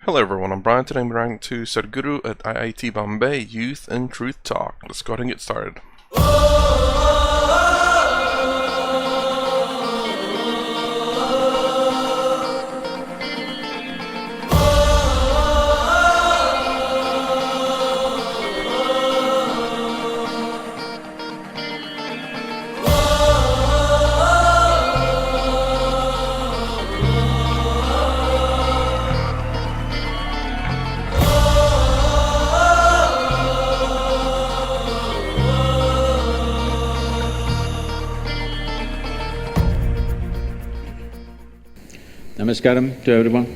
Hello everyone, I'm Brian. Today I'm bringing to Sadhguru at IIT Bombay Youth and Truth Talk. Let's go ahead and get started. Namaskaram to everyone.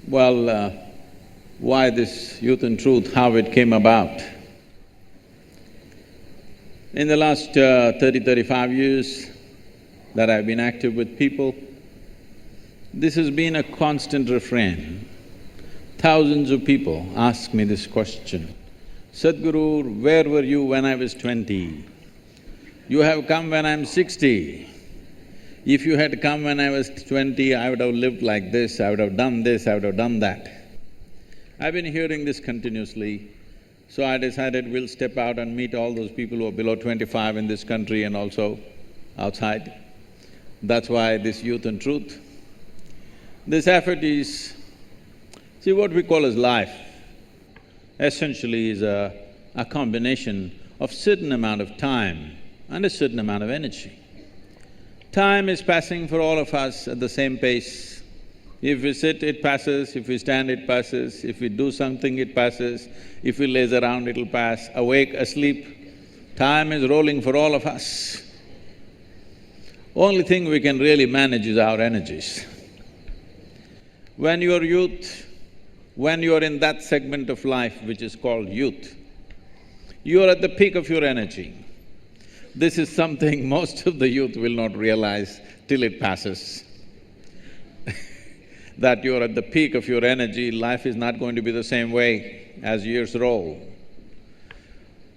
Well, why this Youth and Truth, how it came about? In the last 35 years that I've been active with people, this has been a constant refrain. Thousands of people ask me this question, Sadhguru, where were you when I was 20? You have come when I'm 60. If you had come when I was 20, I would have lived like this, I would have done this, I would have done that. I've been hearing this continuously, so I decided we'll step out and meet all those people who are below 25 in this country and also outside. That's why this Youth and Truth. This effort is… see, what we call as life essentially is a combination of certain amount of time and a certain amount of energy. Time is passing for all of us at the same pace. If we sit, it passes, if we stand, it passes, if we do something, it passes, if we laze around, it'll pass, awake, asleep, time is rolling for all of us. Only thing we can really manage is our energies. When you're youth, when you're in that segment of life which is called youth, you're at the peak of your energy. This is something most of the youth will not realize till it passes. That you're at the peak of your energy, life is not going to be the same way as years roll.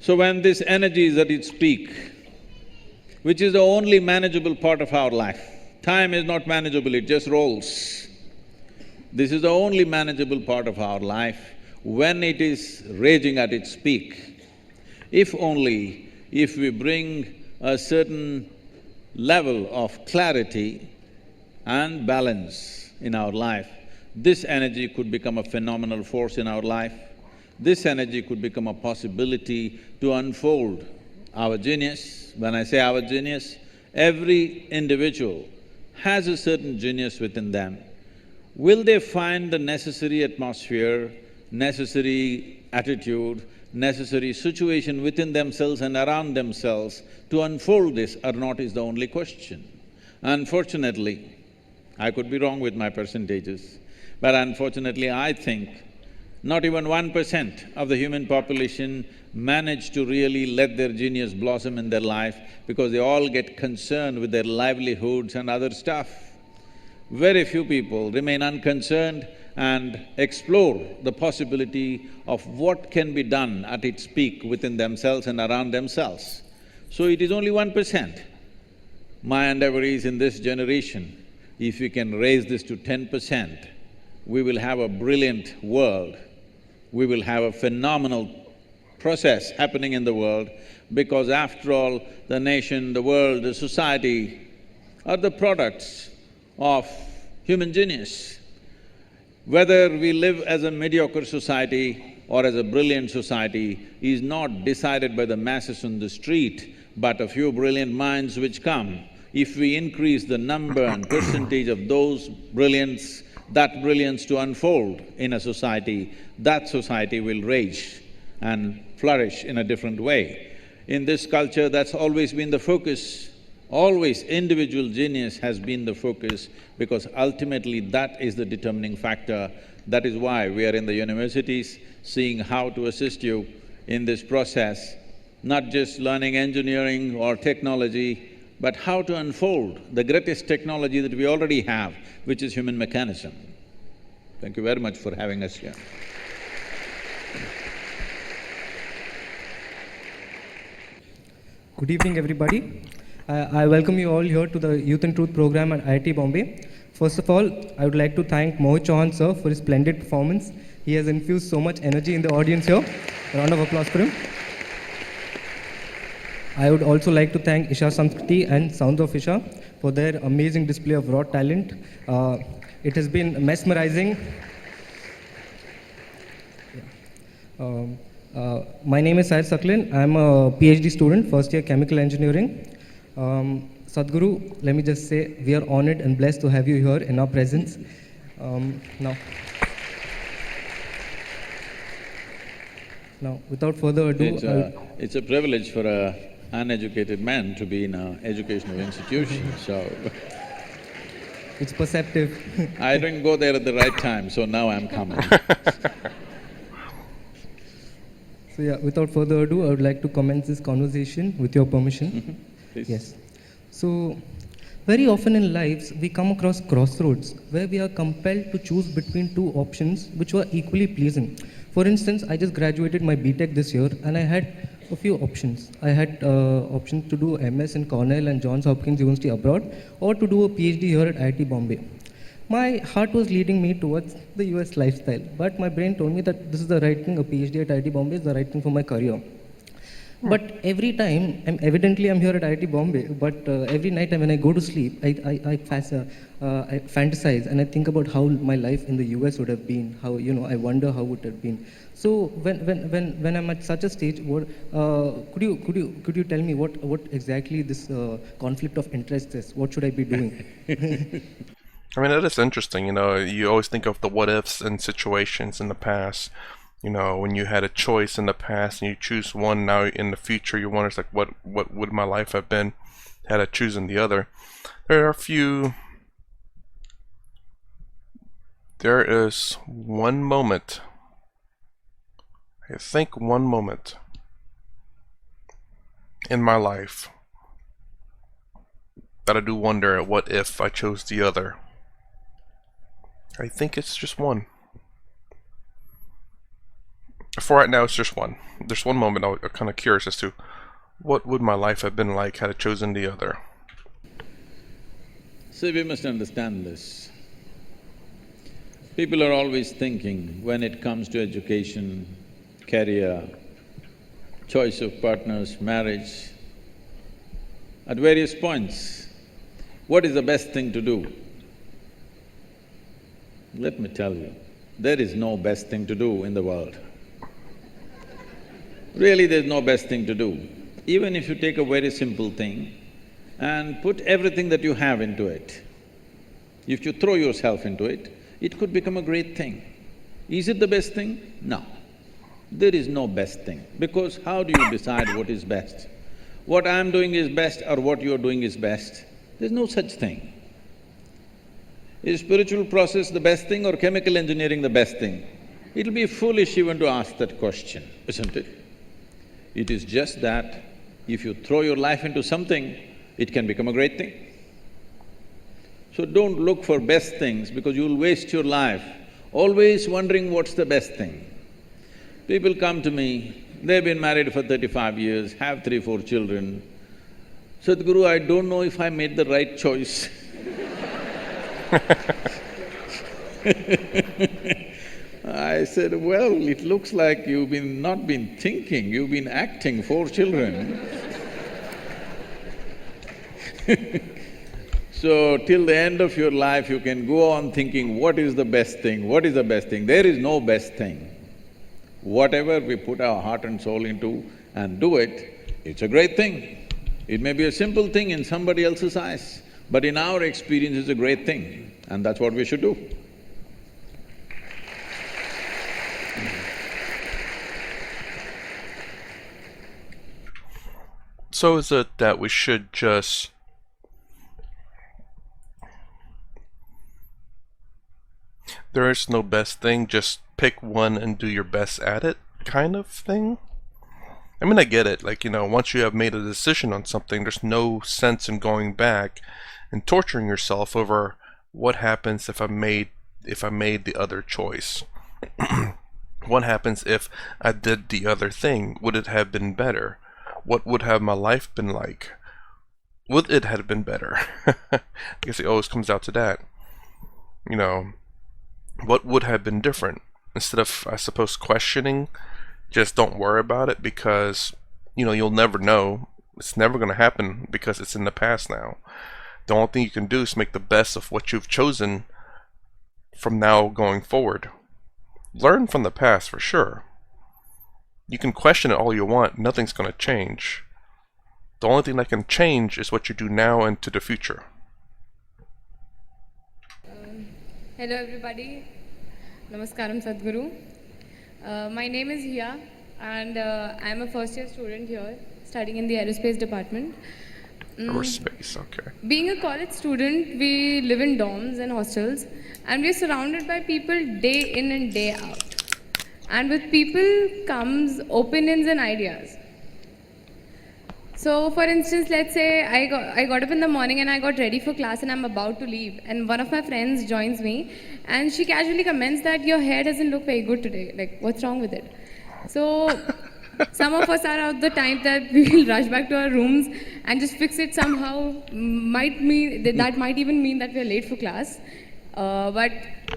So when this energy is at its peak, which is the only manageable part of our life, time is not manageable, it just rolls. This is the only manageable part of our life when it is raging at its peak. If we bring a certain level of clarity and balance in our life, this energy could become a phenomenal force in our life. This energy could become a possibility to unfold our genius. When I say our genius, every individual has a certain genius within them. Will they find the necessary atmosphere, necessary attitude, necessary situation within themselves and around themselves to unfold this or not is the only question. Unfortunately, I could be wrong with my percentages, but unfortunately I think not even 1% of the human population manage to really let their genius blossom in their life because they all get concerned with their livelihoods and other stuff. Very few people remain unconcerned and explore the possibility of what can be done at its peak within themselves and around themselves. So it is only 1%. My endeavor is in this generation, if we can raise this to 10%, we will have a brilliant world. We will have a phenomenal process happening in the world because after all, the nation, the world, the society are the products of human genius. Whether we live as a mediocre society or as a brilliant society is not decided by the masses on the street, but a few brilliant minds which come. If we increase the number and percentage of those brilliance, that brilliance to unfold in a society, that society will rage and flourish in a different way. In this culture, that's always been the focus. Always individual genius has been the focus because ultimately that is the determining factor. That is why we are in the universities seeing how to assist you in this process, not just learning engineering or technology, but how to unfold the greatest technology that we already have, which is human mechanism. Thank you very much for having us here. Good evening, everybody. I welcome you all here to the Youth and Truth program at IIT Bombay. First of all, I would like to thank Mohit Chauhan sir for his splendid performance. He has infused so much energy in the audience here. A round of applause for him. I would also like to thank Isha Samskriti and Sounds of Isha for their amazing display of raw talent. It has been mesmerizing. My name is Syed Saklin. I'm a PhD student, first year chemical engineering. Sadhguru, let me just say, we are honored and blessed to have you here in our presence. Now, without further ado, it's a privilege for an uneducated man to be in an educational institution, so… It's perceptive. I didn't go there at the right time, so now I'm coming. So yeah, without further ado, I would like to commence this conversation with your permission. Please. Yes. So, very often in lives, we come across crossroads where we are compelled to choose between two options which were equally pleasing. For instance, I just graduated my BTech this year and I had a few options. I had options to do MS in Cornell and Johns Hopkins University abroad, or to do a PhD here at IIT Bombay. My heart was leading me towards the US lifestyle, but my brain told me that this is the right thing, a PhD at IIT Bombay is the right thing for my career. But every time, evidently I'm here at IIT Bombay, but every night when I go to sleep, I fantasize and I think about how my life in the US would have been, how, I wonder how it would have been. So when I'm at such a stage, could you tell me what exactly this conflict of interest is? What should I be doing? I mean, that is interesting. You always think of the what ifs and situations in the past. When you had a choice in the past and you choose one, now in the future you wonder, like, what would my life have been had I chosen the other? There is one moment, I think one moment in my life that I do wonder, what if I chose the other? I think it's just one. For right now, it's just one. There's one moment I'm kind of curious as to what would my life have been like had I chosen the other. See, we must understand this. People are always thinking, when it comes to education, career, choice of partners, marriage, at various points, what is the best thing to do? Let me tell you, there is no best thing to do in the world. Really, there's no best thing to do. Even if you take a very simple thing and put everything that you have into it, if you throw yourself into it, it could become a great thing. Is it the best thing? No. There is no best thing, because how do you decide what is best? What I'm doing is best or what you're doing is best? There's no such thing. Is spiritual process the best thing or chemical engineering the best thing? It'll be foolish even to ask that question, isn't it? It is just that if you throw your life into something, it can become a great thing. So don't look for best things, because you'll waste your life always wondering what's the best thing. People come to me, they've been married for 35 years, have 3, 4 children. Sadhguru, I don't know if I made the right choice. I said, well, it looks like you've not been thinking, you've been acting 4 children. So, till the end of your life, you can go on thinking, what is the best thing, what is the best thing? There is no best thing. Whatever we put our heart and soul into and do it, it's a great thing. It may be a simple thing in somebody else's eyes, but in our experience, it's a great thing, and that's what we should do. So is it that we should just… there is no best thing, just pick one and do your best at it kind of thing? I mean, I get it, like, once you have made a decision on something, there's no sense in going back and torturing yourself over what happens if I made the other choice. What happens if I did the other thing? Would it have been better? What would have my life been like? would it have been better? I guess it always comes out to that. You know, what would have been different? Instead of, I suppose, questioning, just don't worry about it because, you'll never know. It's never going to happen because it's in the past now. The only thing you can do is make the best of what you've chosen from now going forward. Learn from the past for sure. You can question it all you want, nothing's going to change. The only thing that can change is what you do now and to the future. Hello everybody. Namaskaram Sadhguru. My name is Hiya and I'm a first year student here studying in the aerospace department. Aerospace, okay. Being a college student, we live in dorms and hostels and we're surrounded by people day in and day out. And with people comes opinions and ideas. So for instance, let's say I got up in the morning and I got ready for class and I'm about to leave and one of my friends joins me and she casually comments that your hair doesn't look very good today, like what's wrong with it? So some of us are of the type that we will rush back to our rooms and just fix it somehow. That might even mean that we are late for class. But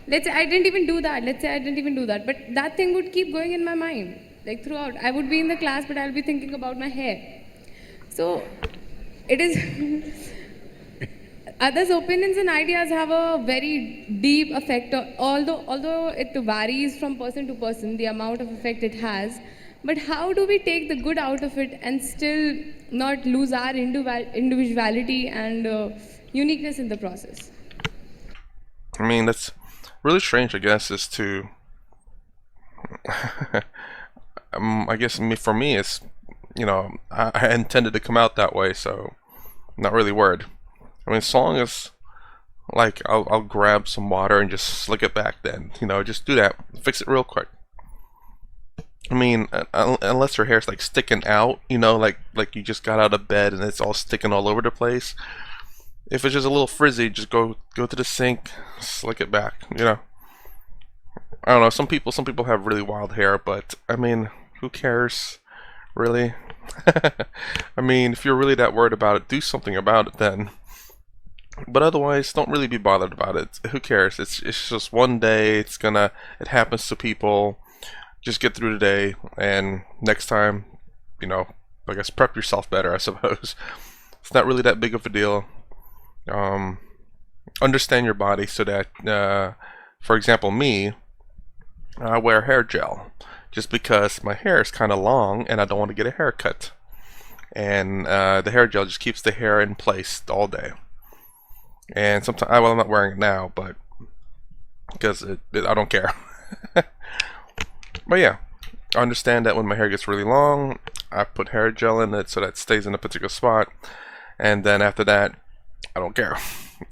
let's say I didn't even do that. But that thing would keep going in my mind, like throughout. I would be in the class, but I'll be thinking about my hair. So it is others' opinions and ideas have a very deep effect. Although it varies from person to person, the amount of effect it has. But how do we take the good out of it and still not lose our individuality and uniqueness in the process? I mean, that's really strange, I guess, is to... I guess for me, it's, I intended to come out that way, so I'm not really worried. I mean, as long as, like, I'll grab some water and just slick it back then, just do that. Fix it real quick. I mean, unless your hair's, like, sticking out, like you just got out of bed and it's all sticking all over the place. If it's just a little frizzy, just go to the sink, slick it back, I don't know, some people have really wild hair, but, I mean, who cares, really? I mean, if you're really that worried about it, do something about it then. But otherwise, don't really be bothered about it. Who cares? It's just one day, it happens to people. Just get through the day, and next time, I guess prep yourself better, I suppose. It's not really that big of a deal. Understand your body so that, for example, me, I wear hair gel just because my hair is kind of long and I don't want to get a haircut. And the hair gel just keeps the hair in place all day. And sometimes, well, I'm not wearing it now, but because I don't care. But yeah, I understand that when my hair gets really long, I put hair gel in it so that it stays in a particular spot. And then after that, I don't care.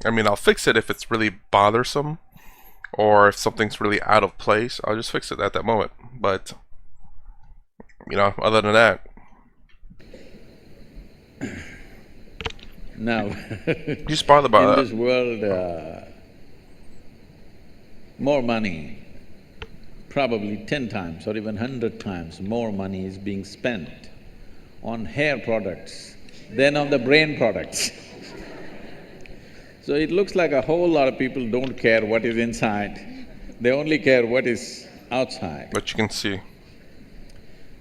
I mean, I'll fix it if it's really bothersome, or if something's really out of place, I'll just fix it at that moment. But, other than that. Now, Just bother about in this world, more money, probably 10 times or even 100 times more money is being spent on hair products than on the brain products. So it looks like a whole lot of people don't care what is inside, they only care what is outside. But you can see.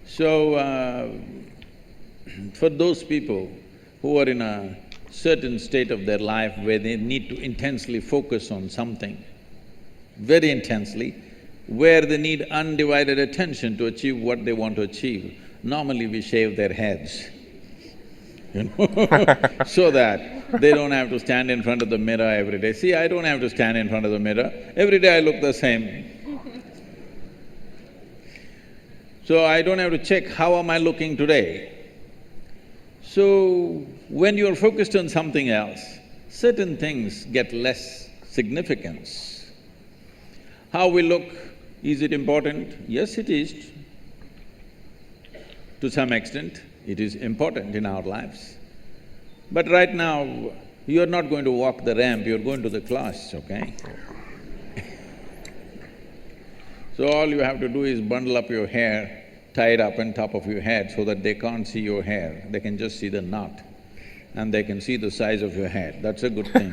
So, for those people who are in a certain state of their life where they need to intensely focus on something, very intensely, where they need undivided attention to achieve what they want to achieve, normally we shave their heads, so that they don't have to stand in front of the mirror every day. See, I don't have to stand in front of the mirror, every day I look the same. So I don't have to check how am I looking today. So when you're focused on something else, certain things get less significance. How we look, is it important? Yes, it is. To some extent, it is important in our lives. But right now, you're not going to walk the ramp, you're going to the class, okay? So all you have to do is bundle up your hair, tie it up on top of your head so that they can't see your hair, they can just see the knot. and they can see the size of your head, that's a good thing.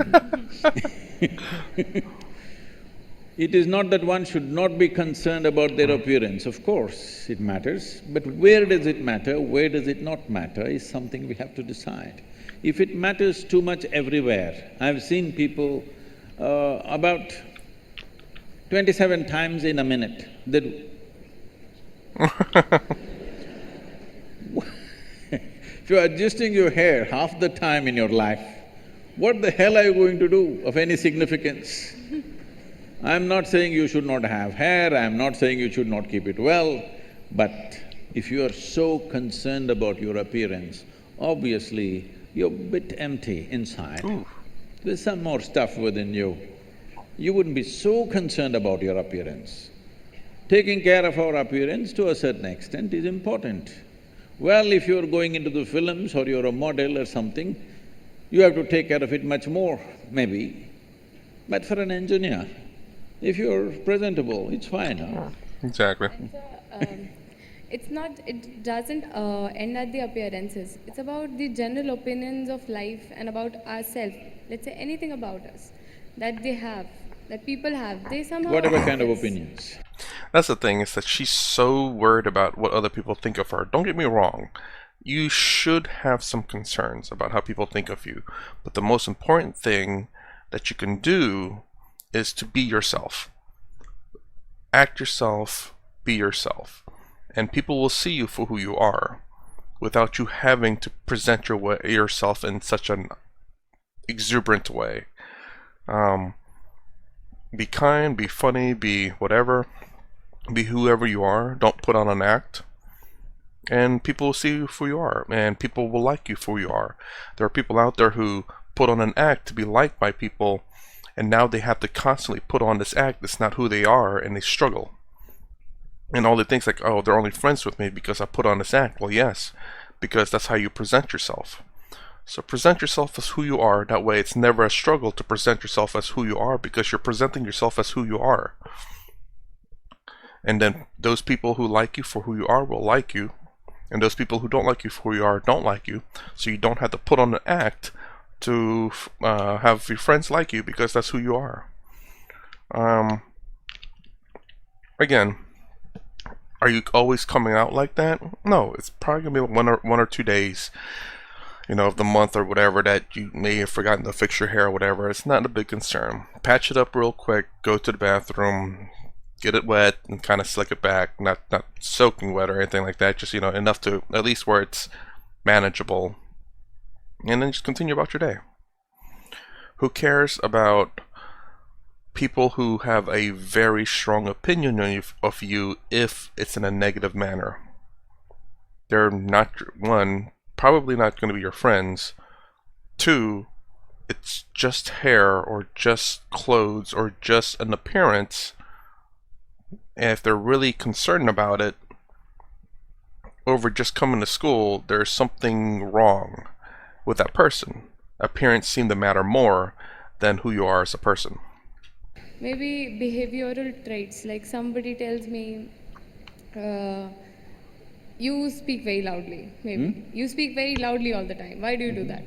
It is not that one should not be concerned about their appearance, of course it matters, but where does it matter, where does it not matter is something we have to decide. If it matters too much everywhere, I've seen people about 27 times in a minute, they if you're adjusting your hair half the time in your life, what the hell are you going to do of any significance? I'm not saying you should not have hair, I'm not saying you should not keep it well, but if you are so concerned about your appearance, obviously you're a bit empty inside. Ooh. There's some more stuff within you. You wouldn't be so concerned about your appearance. Taking care of our appearance to a certain extent is important. Well, if you're going into the films or you're a model or something, you have to take care of it much more, maybe. But for an engineer, if you're presentable, it's fine, huh? Exactly. It's not… it doesn't end at the appearances. It's about the general opinions of life and about ourselves. Let's say anything about us that they have, that people have, they somehow… Whatever kind of opinions. That's the thing, is that she's so worried about what other people think of her. Don't get me wrong. You should have some concerns about how people think of you. But the most important thing that you can do is to be yourself. Act yourself, be yourself. And people will see you for who you are without you having to present yourself in such an exuberant way. Be kind, be funny, be whatever. Be whoever you are. Don't put on an act. And people will see you for who you are. And people will like you for who you are. There are people out there who put on an act to be liked by people, and now they have to constantly put on this act that's not who they are, and they struggle. And all they think is like, oh, they're only friends with me because I put on this act. Well, yes, because that's how you present yourself. So present yourself as who you are. That way it's never a struggle to present yourself as who you are, because you're presenting yourself as who you are. And then those people who like you for who you are will like you. And those people who don't like you for who you are don't like you. So you don't have to put on an act to have your friends like you, because that's who you are. Again, are you always coming out like that? No, it's probably gonna be one or 2 days, of the month or whatever, that you may have forgotten to fix your hair or whatever. It's not a big concern. Patch it up real quick, go to the bathroom, get it wet and kind of slick it back, not soaking wet or anything like that, just enough to at least where it's manageable, and then just continue about your day. Who cares about people who have a very strong opinion of you if it's in a negative manner? They're not, one, probably not going to be your friends. Two, it's just hair or just clothes or just an appearance. And if they're really concerned about it over just coming to school, there's something wrong with that person. Appearance seem to matter more than who you are as a person. Maybe behavioral traits, like somebody tells me, you speak very loudly, maybe. You speak very loudly all the time. Why do you do that?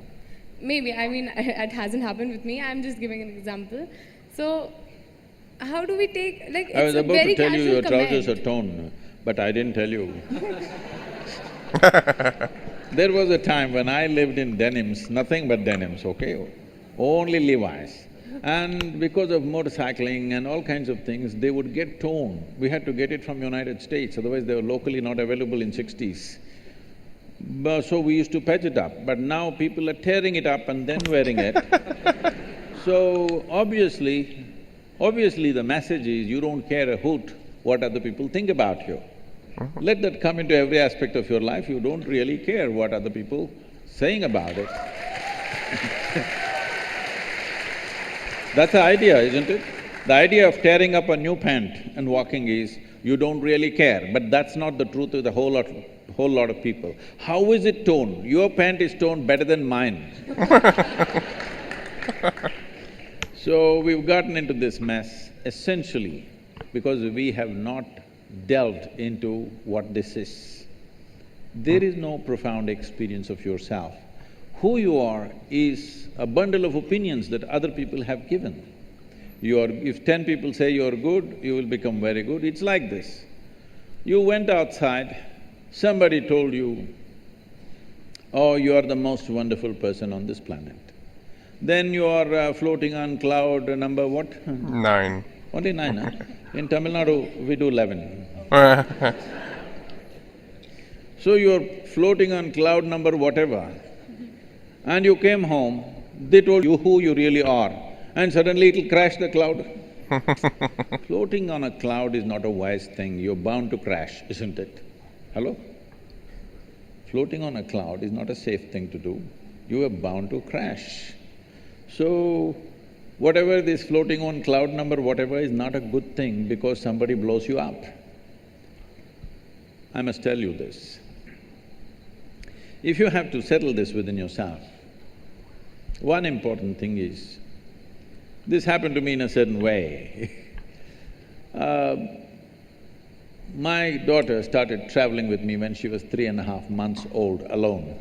Maybe, it hasn't happened with me, I'm just giving an example. So, how do we take, like, I was it's a about very to tell you your casual trousers are comment. torn, but I didn't tell you. There was a time when I lived in denims, nothing but denims, okay? Only Levi's. And because of motorcycling and all kinds of things, they would get torn. We had to get it from United States, otherwise they were locally not available in 60s. So we used to patch it up, but now people are tearing it up and then wearing it. So obviously the message is you don't care a hoot what other people think about you. Let that come into every aspect of your life, you don't really care what other people saying about it. That's the idea, isn't it? The idea of tearing up a new pant and walking is, you don't really care, but that's not the truth with a whole lot of people. How is it torn? Your pant is torn better than mine. So we've gotten into this mess essentially because we have not delved into what this is. There is no profound experience of yourself. Who you are is a bundle of opinions that other people have given. If 10 people say you're good, you will become very good. It's like this. You went outside, somebody told you, oh, you are the most wonderful person on this planet. Then you are floating on cloud number what? 9. Only 9, huh? In Tamil Nadu, we do 11. So you're floating on cloud number whatever, and you came home, they told you who you really are, and suddenly it'll crash the cloud. Floating on a cloud is not a wise thing, you're bound to crash, isn't it? Hello? Floating on a cloud is not a safe thing to do, you are bound to crash. So, whatever this floating on cloud number whatever is not a good thing because somebody blows you up. I must tell you this. If you have to settle this within yourself, one important thing is, this happened to me in a certain way. My daughter started traveling with me when she was 3.5 months old alone.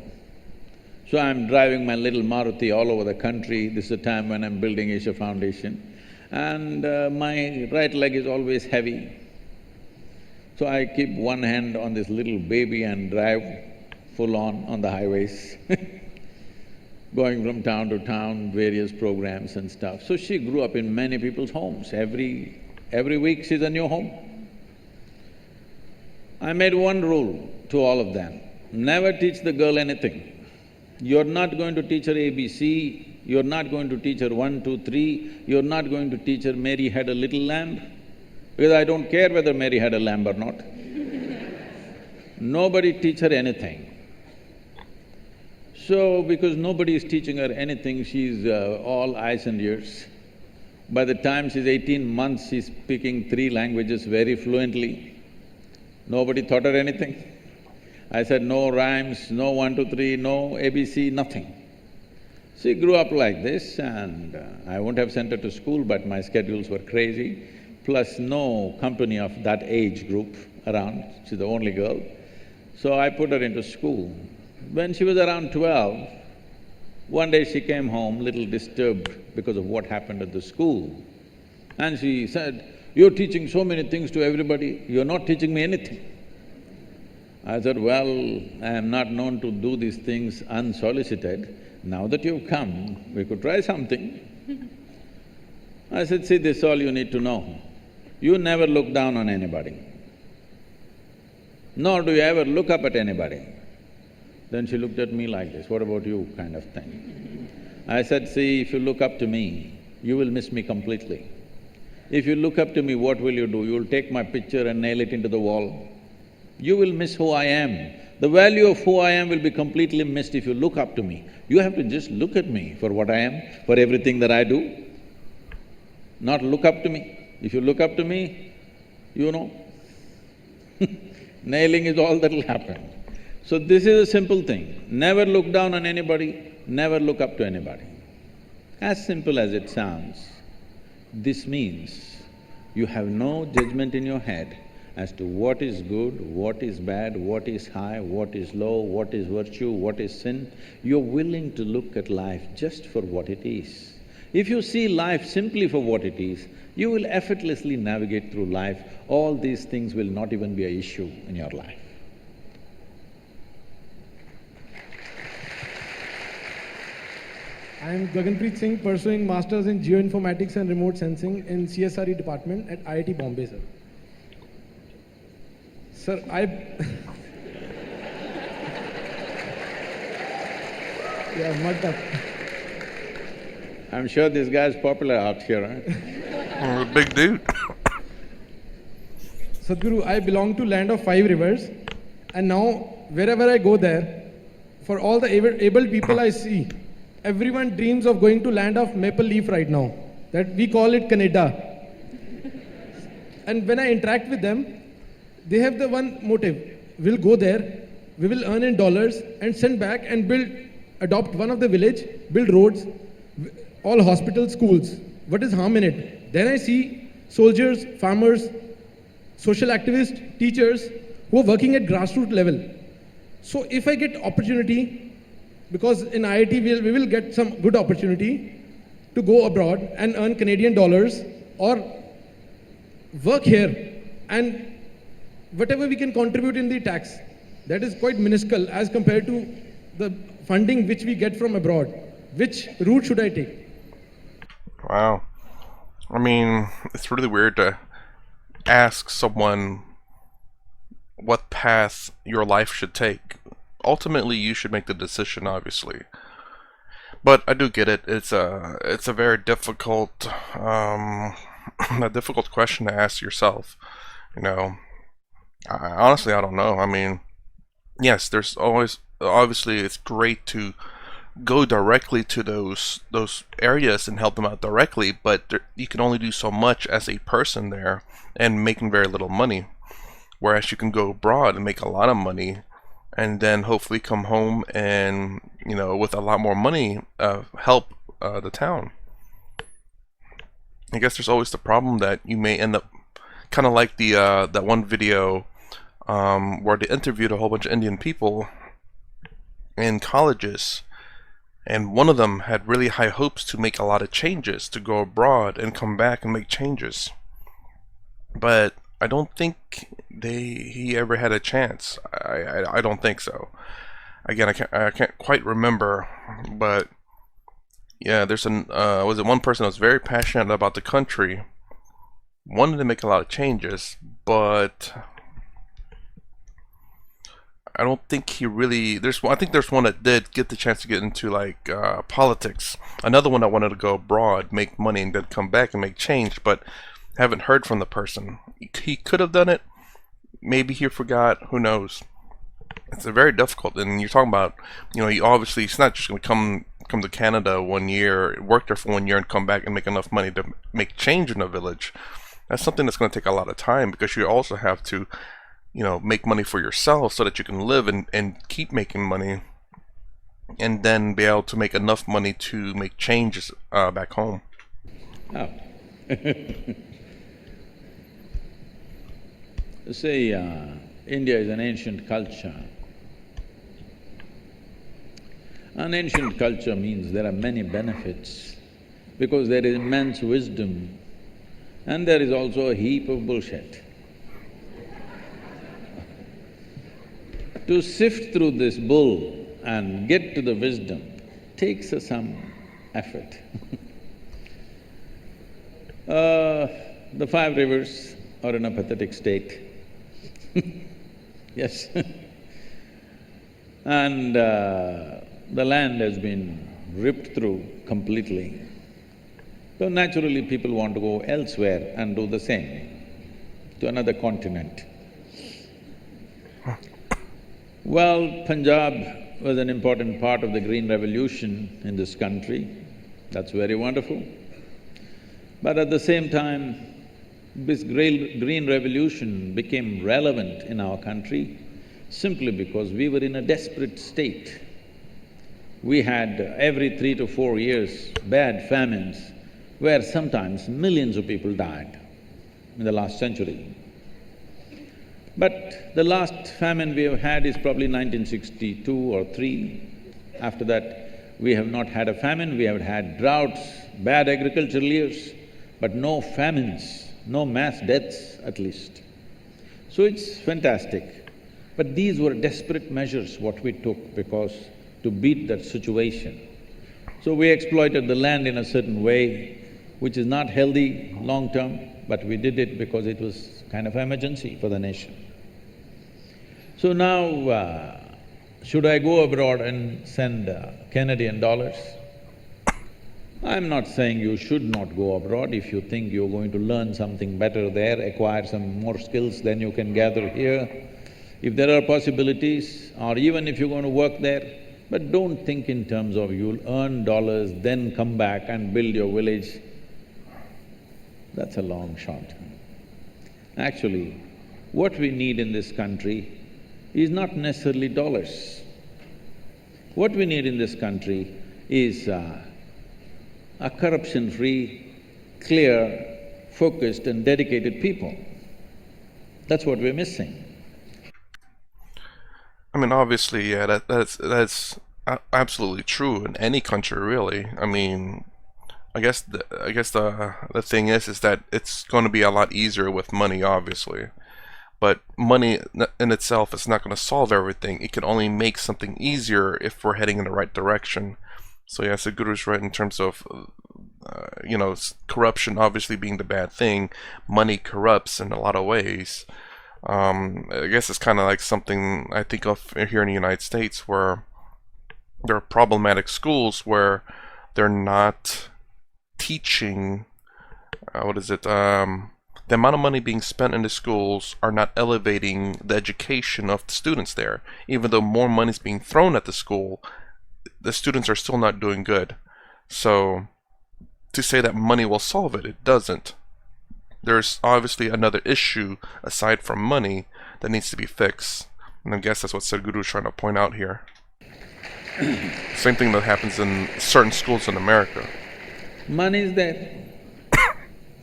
So I'm driving my little Maruti all over the country, this is the time when I'm building Asia Foundation, and my right leg is always heavy. So I keep one hand on this little baby and drive full on the highways going from town to town, various programs and stuff. So she grew up in many people's homes, every week she's a new home. I made one rule to all of them, never teach the girl anything. You're not going to teach her ABC, you're not going to teach her 1, 2, 3, you're not going to teach her Mary had a little lamb, because I don't care whether Mary had a lamb or not. Nobody teach her anything. So, because nobody is teaching her anything, she's all eyes and ears. By the time she's 18 months, she's speaking 3 languages very fluently. Nobody taught her anything. I said, no rhymes, no 1, 2, 3, no ABC, nothing. She grew up like this and I wouldn't have sent her to school, but my schedules were crazy, plus no company of that age group around, she's the only girl. So I put her into school. When she was around 12, one day she came home little disturbed because of what happened at the school. And she said, you're teaching so many things to everybody, you're not teaching me anything. I said, well, I am not known to do these things unsolicited. Now that you've come, we could try something. I said, see, this is all you need to know. You never look down on anybody, nor do you ever look up at anybody. Then she looked at me like this, what about you, kind of thing. I said, see, if you look up to me, you will miss me completely. If you look up to me, what will you do? You will take my picture and nail it into the wall. You will miss who I am. The value of who I am will be completely missed if you look up to me. You have to just look at me for what I am, for everything that I do, not look up to me. If you look up to me, you know, nailing is all that'll happen. So this is a simple thing, never look down on anybody, never look up to anybody. As simple as it sounds, this means you have no judgment in your head as to what is good, what is bad, what is high, what is low, what is virtue, what is sin. You're willing to look at life just for what it is. If you see life simply for what it is, you will effortlessly navigate through life. All these things will not even be an issue in your life. I am Gaganpreet Singh, pursuing Masters in Geoinformatics and Remote Sensing in CSRE department at IIT Bombay, sir. Sir, Yeah, mugged up. I'm sure this guy's popular out here, huh? Big dude. Sadhguru, I belong to land of 5 rivers, and now wherever I go there, for all the able people I see, everyone dreams of going to land of maple leaf right now, that we call it Canada. And when I interact with them, they have the one motive, we'll go there, we will earn in dollars and send back and adopt one of the village, build roads, all hospitals, schools. What is harm in it? Then I see soldiers, farmers, social activists, teachers who are working at grassroots level. So if I get opportunity, because in IIT we will get some good opportunity to go abroad and earn Canadian dollars or work here, and whatever we can contribute in the tax, that is quite minuscule as compared to the funding which we get from abroad. Which route should I take? Wow. I mean, it's really weird to ask someone what path your life should take. Ultimately, you should make the decision, obviously. But I do get it. It's a very difficult a difficult question to ask yourself. You know, honestly, I don't know. I mean, yes, there's always obviously it's great to go directly to those areas and help them out directly, but you can only do so much as a person there and making very little money. Whereas you can go abroad and make a lot of money, and then hopefully come home and with a lot more money help the town. I guess there's always the problem that you may end up kind of like the that one video where they interviewed a whole bunch of Indian people in colleges, and one of them had really high hopes to make a lot of changes, to go abroad and come back and make changes. But I don't think he ever had a chance. I don't think so. Again, I can't quite remember, but yeah, there's was it one person that was very passionate about the country, wanted to make a lot of changes, but I don't think he really. I think there's one that did get the chance to get into like politics. Another one that wanted to go abroad, make money, and then come back and make change, but haven't heard from the person. He could have done it. Maybe he forgot. Who knows? It's a very difficult. And you're talking about, he obviously he's not just going to come to Canada 1 year, work there for 1 year, and come back and make enough money to make change in a village. That's something that's going to take a lot of time, because you also have to make money for yourself so that you can live and keep making money, and then be able to make enough money to make changes back home. Oh. See, India is an ancient culture. An ancient culture means there are many benefits, because there is immense wisdom and there is also a heap of bullshit. To sift through this bull and get to the wisdom takes some effort. The 5 rivers are in a pathetic state. Yes. And the land has been ripped through completely. So naturally people want to go elsewhere and do the same, to another continent. Well, Punjab was an important part of the Green Revolution in this country. That's very wonderful. But at the same time, this Green Revolution became relevant in our country simply because we were in a desperate state. We had every 3 to 4 years bad famines where sometimes millions of people died in the last century. But the last famine we have had is probably 1962 or 3. After that, we have not had a famine, we have had droughts, bad agricultural years, but no famines, no mass deaths at least. So it's fantastic. But these were desperate measures what we took because to beat that situation. So we exploited the land in a certain way, which is not healthy long term, but we did it because it was kind of emergency for the nation. So now, should I go abroad and send Canadian dollars? I'm not saying you should not go abroad. If you think you're going to learn something better there, acquire some more skills, then you can gather here. If there are possibilities, or even if you're going to work there, but don't think in terms of you'll earn dollars, then come back and build your village. That's a long shot. Actually, what we need in this country is not necessarily dollars. What we need in this country is a corruption-free, clear, focused and dedicated people. That's what we're missing. I mean, obviously, yeah, that's Absolutely true in any country, really. I mean, I guess the thing is that it's going to be a lot easier with money, obviously. But money in itself is not going to solve everything. It can only make something easier if we're heading in the right direction. So yeah, Sadhguru's right in terms of, corruption obviously being the bad thing. Money corrupts in a lot of ways. I guess it's kind of like something I think of here in the United States, where there are problematic schools where they're not teaching, what is it? The amount of money being spent in the schools are not elevating the education of the students there. Even though more money is being thrown at the school, the students are still not doing good. So to say that money will solve it, it doesn't. There's obviously another issue aside from money that needs to be fixed. And I guess that's what Sadhguru is trying to point out here. Same thing that happens in certain schools in America. Money is there.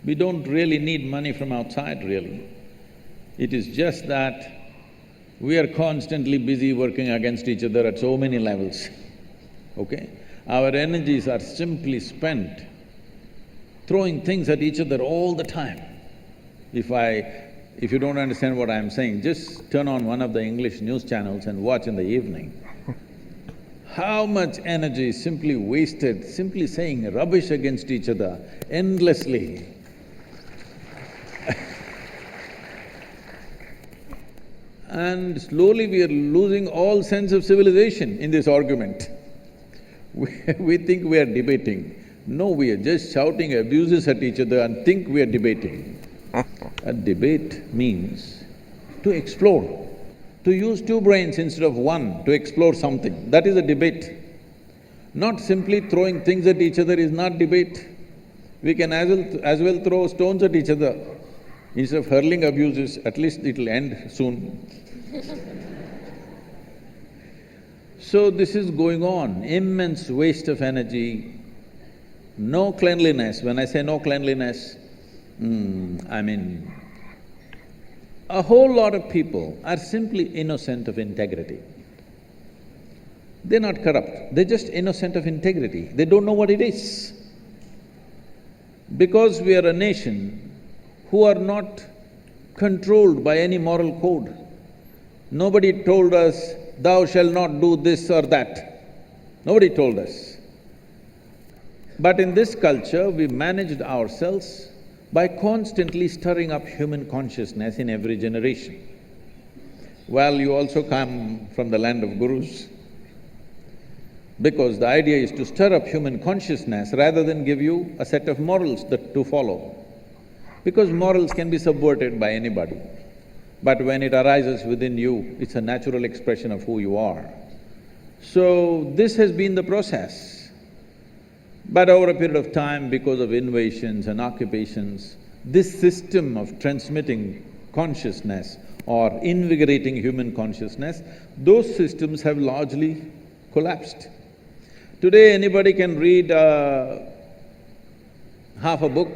We don't really need money from outside, really. It is just that we are constantly busy working against each other at so many levels, okay? Our energies are simply spent throwing things at each other all the time. If you don't understand what I'm saying, just turn on one of the English news channels and watch in the evening. How much energy is simply wasted, simply saying rubbish against each other endlessly. And slowly we are losing all sense of civilization in this argument. We think we are debating. No, we are just shouting abuses at each other and think we are debating. A debate means to explore, to use two brains instead of one to explore something. That is a debate. Not simply throwing things at each other is not debate. We can as well throw stones at each other. Instead of hurling abuses, at least it'll end soon. So this is going on, immense waste of energy, no cleanliness. When I say no cleanliness, I mean, a whole lot of people are simply innocent of integrity. They're not corrupt, they're just innocent of integrity. They don't know what it is. Because we are a nation who are not controlled by any moral code. Nobody told us, thou shalt not do this or that. Nobody told us. But in this culture, we managed ourselves by constantly stirring up human consciousness in every generation. Well, you also come from the land of gurus, because the idea is to stir up human consciousness rather than give you a set of morals to follow. Because morals can be subverted by anybody. But when it arises within you, it's a natural expression of who you are. So, this has been the process. But over a period of time, because of invasions and occupations, this system of transmitting consciousness or invigorating human consciousness, those systems have largely collapsed. Today, anybody can read half a book,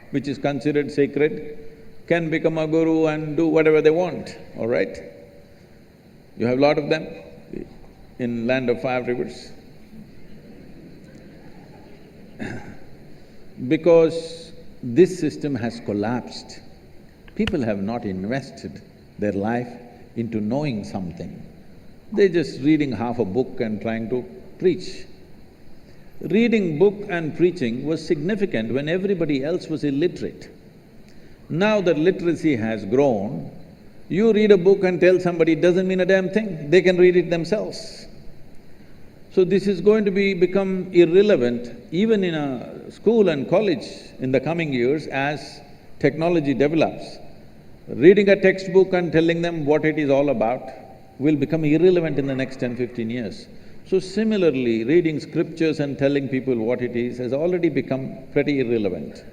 which is considered sacred, can become a guru and do whatever they want, all right? You have a lot of them in land of 5 rivers. Because this system has collapsed, people have not invested their life into knowing something. They're just reading half a book and trying to preach. Reading book and preaching was significant when everybody else was illiterate. Now that literacy has grown, you read a book and tell somebody it doesn't mean a damn thing, they can read it themselves. So this is going to become irrelevant even in a school and college in the coming years as technology develops. Reading a textbook and telling them what it is all about will become irrelevant in the next 10-15 years. So similarly, reading scriptures and telling people what it is has already become pretty irrelevant,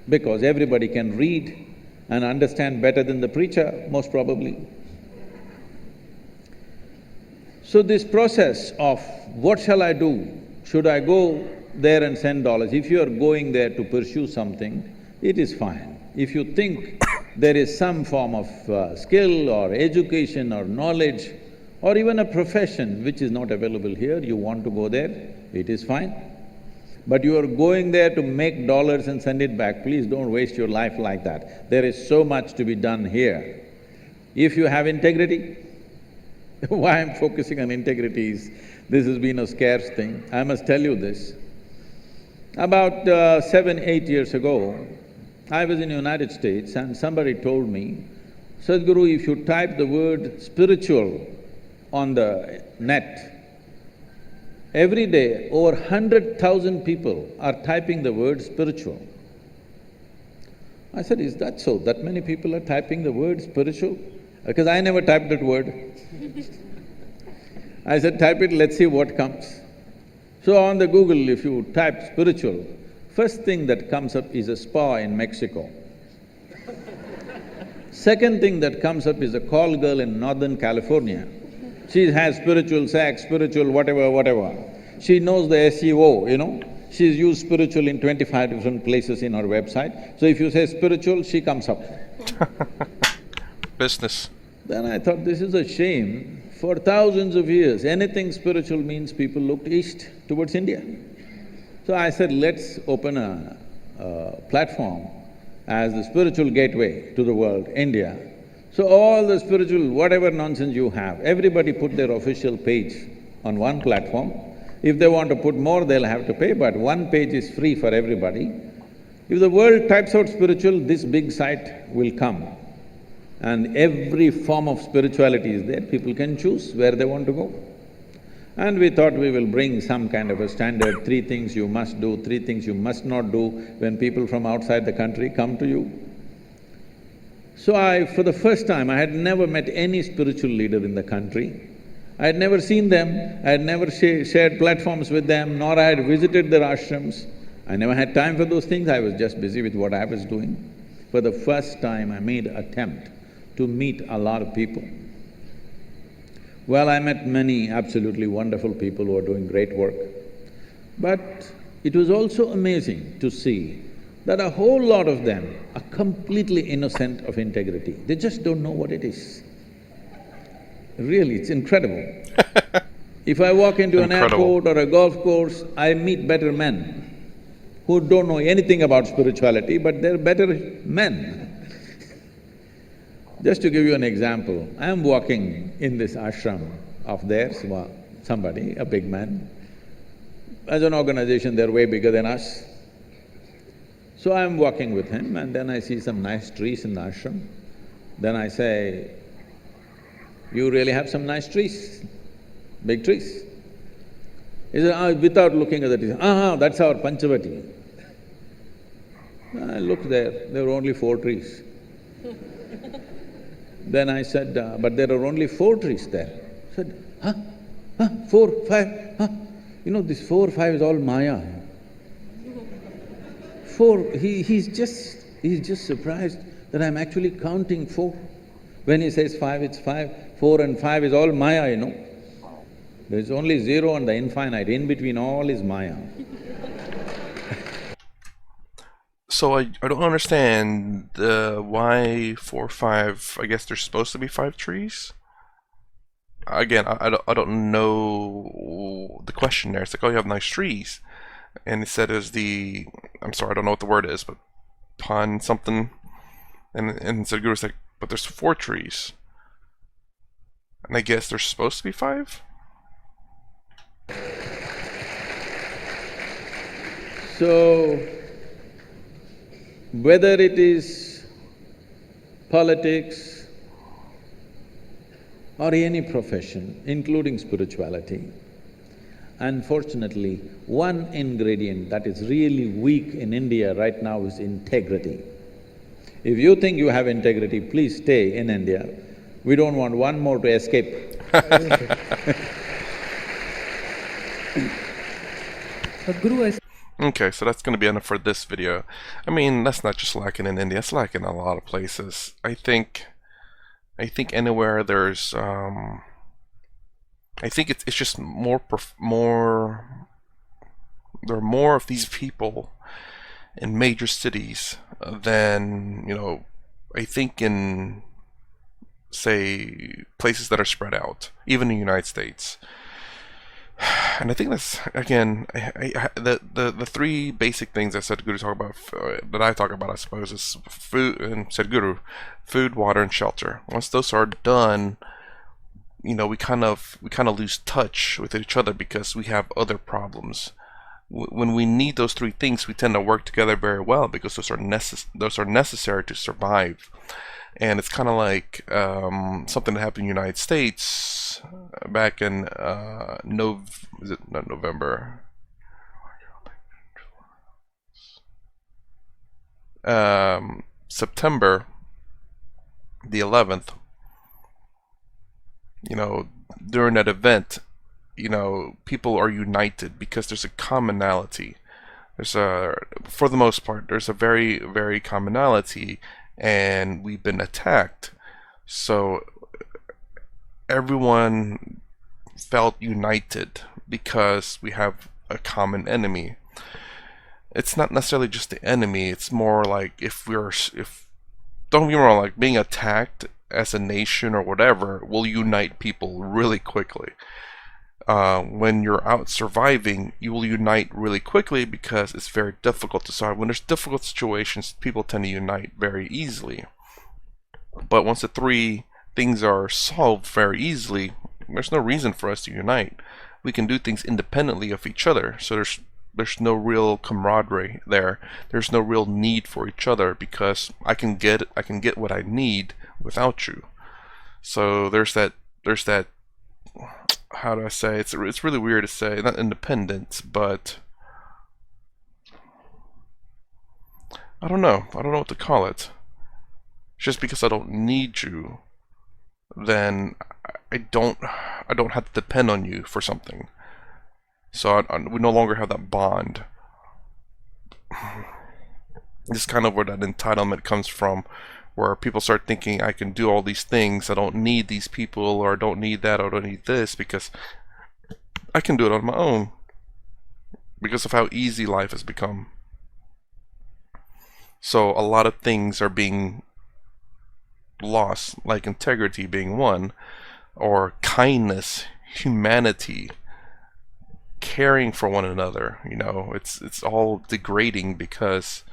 because everybody can read and understand better than the preacher, most probably. So this process of what shall I do? Should I go there and send dollars? If you are going there to pursue something, it is fine. If you think there is some form of skill or education or knowledge or even a profession which is not available here, you want to go there, it is fine. But you are going there to make dollars and send it back, please don't waste your life like that. There is so much to be done here. If you have integrity, why I'm focusing on integrity is, this has been a scarce thing. I must tell you this. About 7, 8 years ago, I was in the United States and somebody told me, Sadhguru, if you type the word spiritual on the net, every day over 100,000 people are typing the word spiritual. I said, is that so? That many people are typing the word spiritual? Because I never typed that word. I said, type it, let's see what comes. So on the Google, if you type spiritual, first thing that comes up is a spa in Mexico. Second thing that comes up is a call girl in Northern California. She has spiritual sex, spiritual whatever. She knows the SEO, you know. She's used spiritual in 25 different places in her website. So if you say spiritual, she comes up. Business. Then I thought, this is a shame. For thousands of years, anything spiritual means people looked east towards India. So I said, let's open a platform as the spiritual gateway to the world, India. So all the spiritual, whatever nonsense you have, everybody put their official page on one platform. If they want to put more, they'll have to pay, but one page is free for everybody. If the world types out spiritual, this big site will come. And every form of spirituality is there, people can choose where they want to go. And we thought we will bring some kind of a standard, 3 things you must do, 3 things you must not do when people from outside the country come to you. So for the first time, I had never met any spiritual leader in the country. I had never seen them, I had never shared platforms with them, nor I had visited their ashrams. I never had time for those things, I was just busy with what I was doing. For the first time, I made an attempt to meet a lot of people. Well, I met many absolutely wonderful people who are doing great work. But it was also amazing to see that a whole lot of them are completely innocent of integrity. They just don't know what it is. Really, it's incredible. If I walk into an airport or a golf course, I meet better men who don't know anything about spirituality, but they're better men. Just to give you an example, I am walking in this ashram of theirs, somebody, a big man. As an organization, they're way bigger than us. So I'm walking with him and then I see some nice trees in the ashram. Then I say, you really have some nice trees, big trees. He said, without looking at the trees, that's our Panchavati. I looked there were only 4 trees. Then I said, but there are only 4 trees there. I said, 4, 5, You know, this 4, 5 is all Maya. 4, he's just surprised that I'm actually counting 4. When he says 5, it's 5, 4 and 5 is all Maya, you know. There's only 0 and the infinite, in between all is Maya. So I don't understand why 4, 5. I guess there's supposed to be 5 trees. Again, I don't know the question there. It's like, oh, you have nice trees, and it said it was the, I'm sorry, I don't know what the word is, but pun something, and Sadhguru's like, but there's 4 trees, and I guess there's supposed to be 5. So, whether it is politics or any profession, including spirituality, unfortunately, one ingredient that is really weak in India right now is integrity. If you think you have integrity, please stay in India. We don't want one more to escape. Sadhguru, Okay, so that's going to be enough for this video. I mean, that's not just lacking in India, it's lacking in a lot of places. I think anywhere there's, I think it's just more, there are more of these people in major cities than, you know, I think in say, places that are spread out, even in the United States. And I think that's, again, the three basic things that Sadhguru talk about, that I talk about, I suppose, is food, and Sadhguru, food, water, and shelter. Once those are done, you know, we kind of lose touch with each other because we have other problems. When we need those three things, we tend to work together very well because those are necessary to survive. And it's kind of like something that happened in the United States back in November? September the 11th. You know, during that event, you know, people are united because there's a commonality. For the most part, there's a very, very commonality, and we've been attacked. So everyone felt united because we have a common enemy. It's not necessarily just the enemy, it's more like if don't get me wrong, like being attacked as a nation or whatever will unite people really quickly. When you're out surviving, you will unite really quickly because it's very difficult to survive. When there's difficult situations, people tend to unite very easily. But once the three things are solved very easily, there's no reason for us to unite. We can do things independently of each other, so there's no real camaraderie there. There's no real need for each other because I can get what I need without you. So there's that how do I say, it's really weird to say, not independence, but I don't know what to call it. Just because I don't need you, then I don't have to depend on you for something. So we no longer have that bond. This is kind of where that entitlement comes from, where people start thinking I can do all these things, I don't need these people, or I don't need that, or I don't need this, because I can do it on my own. Because of how easy life has become. So a lot of things are being lost, like integrity being one, or kindness, humanity, caring for one another. You know, it's all degrading because,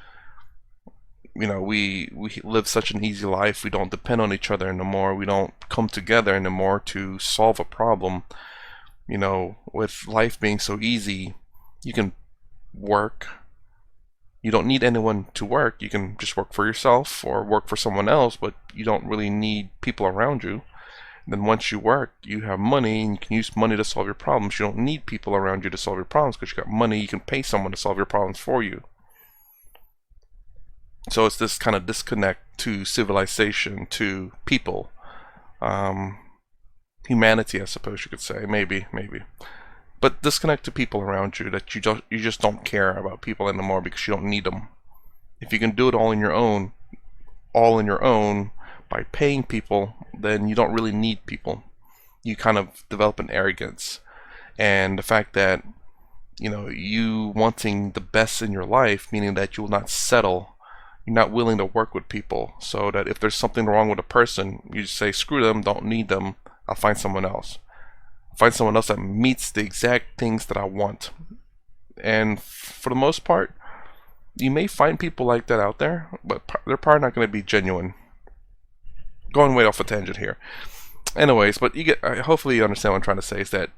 you know, we live such an easy life. We don't depend on each other anymore. We don't come together anymore to solve a problem. You know, with life being so easy, you can work. You don't need anyone to work. You can just work for yourself or work for someone else, but you don't really need people around you. And then once you work, you have money, and you can use money to solve your problems. You don't need people around you to solve your problems because you got money. You can pay someone to solve your problems for you. So it's this kind of disconnect to civilization, to people, humanity, I suppose you could say, maybe. But disconnect to people around you, that you just don't care about people anymore because you don't need them. If you can do it all on your own by paying people, then you don't really need people. You kind of develop an arrogance, and the fact that, you know, you wanting the best in your life, meaning that you will not settle. You're not willing to work with people, so that if there's something wrong with a person, you just say, screw them, don't need them, I'll find someone else. I'll find someone else that meets the exact things that I want. And for the most part, you may find people like that out there, but they're probably not going to be genuine. Going way off a tangent here. Anyways, but hopefully you understand what I'm trying to say, is that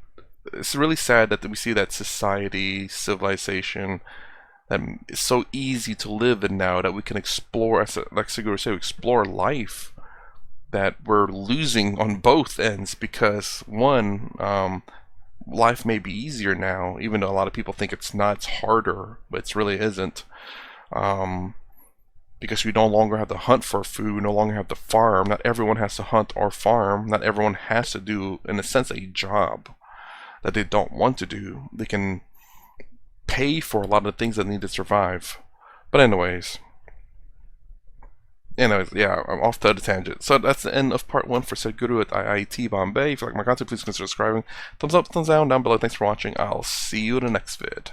it's really sad that we see that society, civilization, that it's so easy to live in now, that we can explore, like Sadhguru said, explore life, that we're losing on both ends because, one, life may be easier now, even though a lot of people think it's not, it's harder, but it really isn't. Because we no longer have to hunt for food, we no longer have to farm. Not everyone has to hunt or farm. Not everyone has to do, in a sense, a job that they don't want to do. They can pay for a lot of the things that need to survive. But anyways, yeah, I'm off to the tangent. So that's the end of part 1 for Sadhguru at IIT Bombay. If you like my content, please consider subscribing. Thumbs up, thumbs down below. Thanks for watching. I'll see you in the next vid.